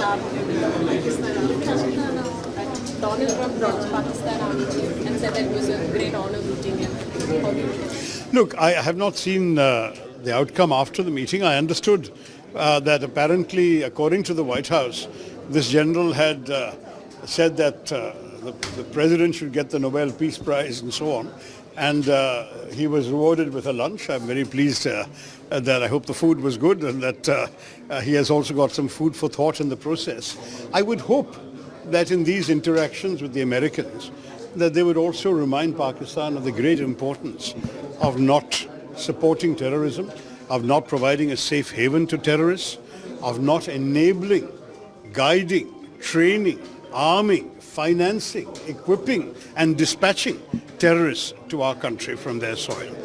have Donald Trump brought Pakistan army chief and said that it was a great honor meeting him. How do you look at it? Look, I have not seen the outcome after the meeting. I understood that apparently, according to the White House, this general had said that the president should get the Nobel Peace Prize and so on. And he was rewarded with a lunch. I'm very pleased that I hope the food was good and that he has also got some food for thought in the process. I would hope that in these interactions with the Americans, that they would also remind Pakistan of the great importance of not supporting terrorism, of not providing a safe haven to terrorists, of not enabling, guiding, training, arming, financing, equipping and dispatching terrorists to our country from their soil.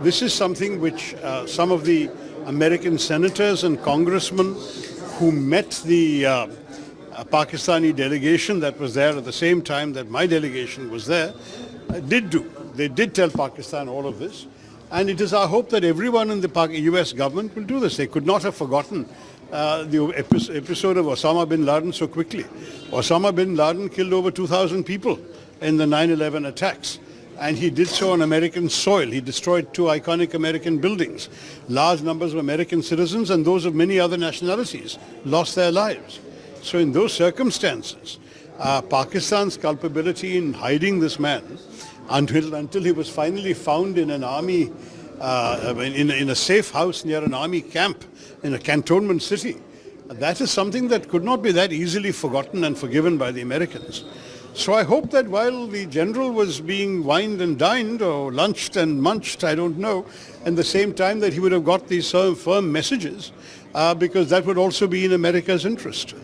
This is something which some of the American senators and congressmen who met the Pakistani delegation that was there at the same time that my delegation was there did do. They did tell Pakistan all of this. And it is our hope that everyone in the US government will do this. They could not have forgotten the episode of Osama bin Laden so quickly. Osama bin Laden killed over 2,000 people in the 9/11 attacks. And he did so on American soil. He destroyed 2 iconic American buildings. Large numbers of American citizens and those of many other nationalities lost their lives. So in those circumstances, Pakistan's culpability in hiding this man until he was finally found in an army, in a safe house near an army camp in a cantonment city, that is something that could not be that easily forgotten and forgiven by the Americans. So I hope that while the general was being wined and dined or lunched and munched, I don't know, at the same time that he would have got these firm messages because that would also be in America's interest.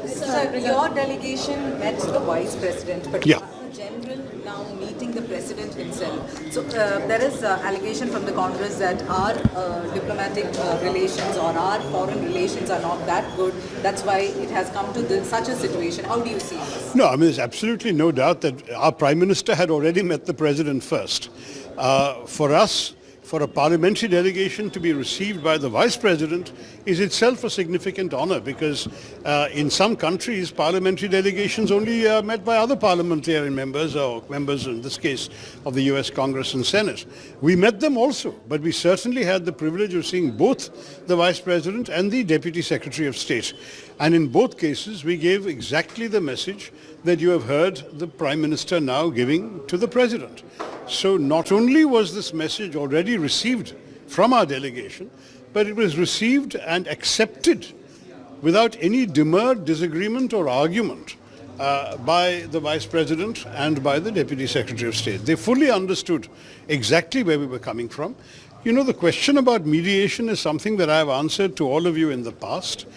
Sir, your delegation met the vice president, but yeah. the general now meeting the president himself. So there is allegation from the Congress that our diplomatic relations or our foreign relations are not that good. That's why it has come to such a situation. How do you see this? No, I mean, there's absolutely no doubt that our Prime Minister had already met the President first. For us, for a parliamentary delegation to be received by the Vice President is itself a significant honor because in some countries, parliamentary delegations only met by other parliamentarian members or members, in this case, of the US Congress and Senate. We met them also, but we certainly had the privilege of seeing both the Vice President and the Deputy Secretary of State. And in both cases, we gave exactly the message that you have heard the Prime Minister now giving to the President. So not only was this message already received from our delegation, but it was received and accepted without any demur, disagreement or argument by the Vice President and by the Deputy Secretary of State. They fully understood exactly where we were coming from. You know, the question about mediation is something that I have answered to all of you in the past.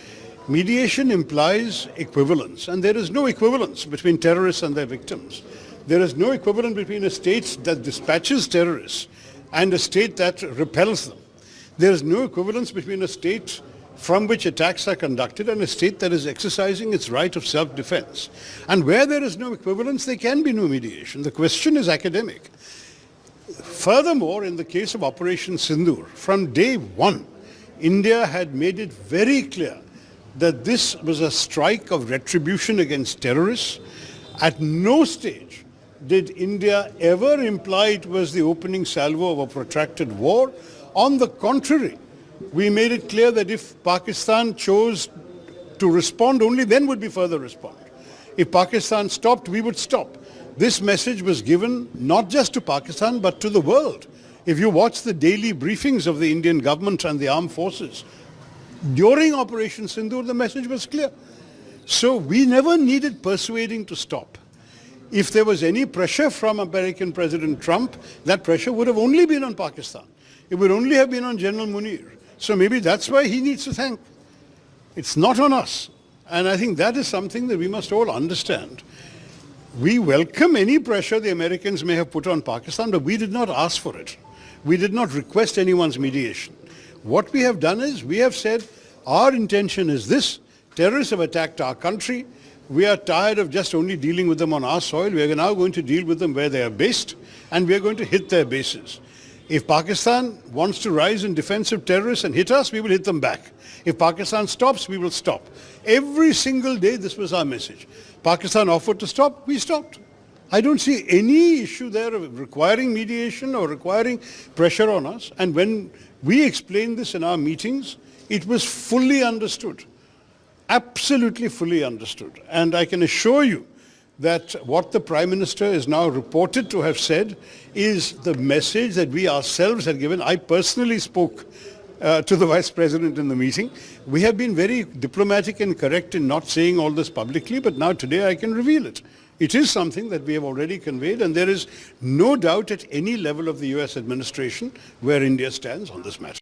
Mediation implies equivalence, and there is no equivalence between terrorists and their victims. There is no equivalent between a state that dispatches terrorists and a state that repels them. There is no equivalence between a state from which attacks are conducted and a state that is exercising its right of self-defense. And where there is no equivalence, there can be no mediation. The question is academic. Furthermore, in the case of Operation Sindoor, from day one, India had made it very clear that this was a strike of retribution against terrorists. At no stage did India ever imply it was the opening salvo of a protracted war. On the contrary, we made it clear that if Pakistan chose to respond, only then would we further respond. If Pakistan stopped, we would stop. This message was given not just to Pakistan, but to the world. If you watch the daily briefings of the Indian government and the armed forces, during Operation Sindoor, the message was clear. So we never needed persuading to stop. If there was any pressure from American President Trump, that pressure would have only been on Pakistan. It would only have been on General Munir. So maybe that's why he needs to thank. It's not on us. And I think that is something that we must all understand. We welcome any pressure the Americans may have put on Pakistan, but we did not ask for it. We did not request anyone's mediation. What we have done is we have said our intention is this. Terrorists have attacked our country. We are tired of just only dealing with them on our soil. We are now going to deal with them where they are based, and we are going to hit their bases. If Pakistan wants to rise in defense of terrorists and hit us, we will hit them back. If Pakistan stops, we will stop. Every single day, this was our message. Pakistan offered to stop, we stopped. I don't see any issue there of requiring mediation or requiring pressure on us. And when we explained this in our meetings, it was fully understood. Absolutely fully understood. And I can assure you that what the Prime Minister is now reported to have said is the message that we ourselves had given. I personally spoke to the Vice President in the meeting. We have been very diplomatic and correct in not saying all this publicly, but now today I can reveal it. It is something that we have already conveyed, and there is no doubt at any level of the US administration where India stands on this matter.